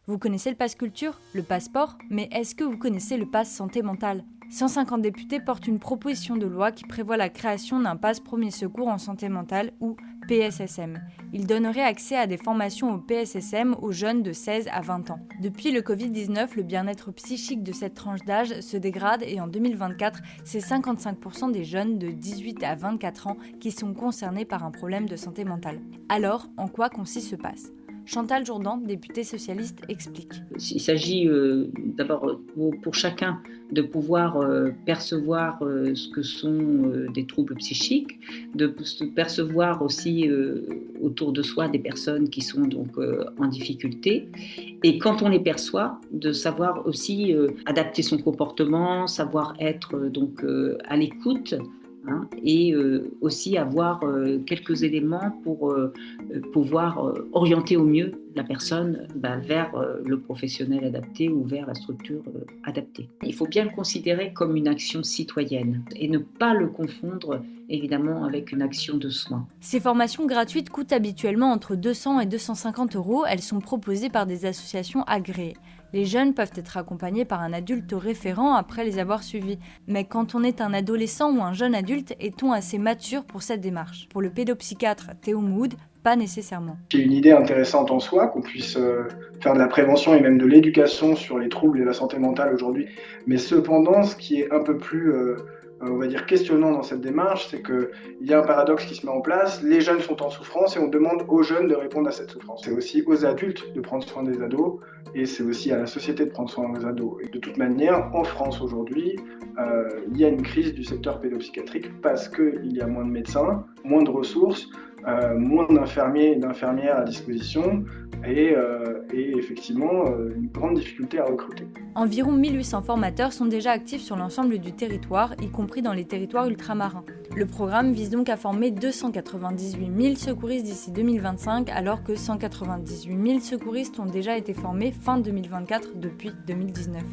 Vous connaissez le pass culture, le passeport, mais est-ce que vous connaissez le pass santé mentale ? 150 députés portent une proposition de loi qui prévoit la création d'un pass premier secours en santé mentale ou PSSM. Il donnerait accès à des formations au PSSM aux jeunes de 16 à 20 ans. Depuis le Covid-19, le bien-être psychique de cette tranche d'âge se dégrade et en 2024, c'est 55% des jeunes de 18 à 24 ans qui sont concernés par un problème de santé mentale. Alors, en quoi consiste ce pass ? Chantal Jourdan, députée socialiste, explique. Il s'agit d'abord pour chacun de pouvoir percevoir ce que sont des troubles psychiques, de percevoir aussi autour de soi des personnes qui sont donc en difficulté. Et quand on les perçoit, de savoir aussi adapter son comportement, savoir être donc à l'écoute. Et aussi avoir quelques éléments pour pouvoir orienter au mieux la personne vers le professionnel adapté ou vers la structure adaptée. Il faut bien le considérer comme une action citoyenne et ne pas le confondre évidemment avec une action de soins. Ces formations gratuites coûtent habituellement entre 200 et 250 €. Elles sont proposées par des associations agréées. Les jeunes peuvent être accompagnés par un adulte référent après les avoir suivis. Mais quand on est un adolescent ou un jeune adulte, est-on assez mature pour cette démarche ? Pour le pédopsychiatre Théo Mood, pas nécessairement. C'est une idée intéressante en soi, qu'on puisse faire de la prévention et même de l'éducation sur les troubles et la santé mentale aujourd'hui. Mais cependant, ce qui est un peu plus on va dire questionnant dans cette démarche, c'est qu'il y a un paradoxe qui se met en place. Les jeunes sont en souffrance et on demande aux jeunes de répondre à cette souffrance. C'est aussi aux adultes de prendre soin des ados et c'est aussi à la société de prendre soin des ados. Et de toute manière, en France aujourd'hui, il y a une crise du secteur pédopsychiatrique parce qu'il y a moins de médecins, moins de ressources, moins d'infirmiers et d'infirmières à disposition et effectivement une grande difficulté à recruter. Environ 1800 formateurs sont déjà actifs sur l'ensemble du territoire, y compris dans les territoires ultramarins. Le programme vise donc à former 298 000 secouristes d'ici 2025, alors que 198 000 secouristes ont déjà été formés fin 2024 depuis 2019.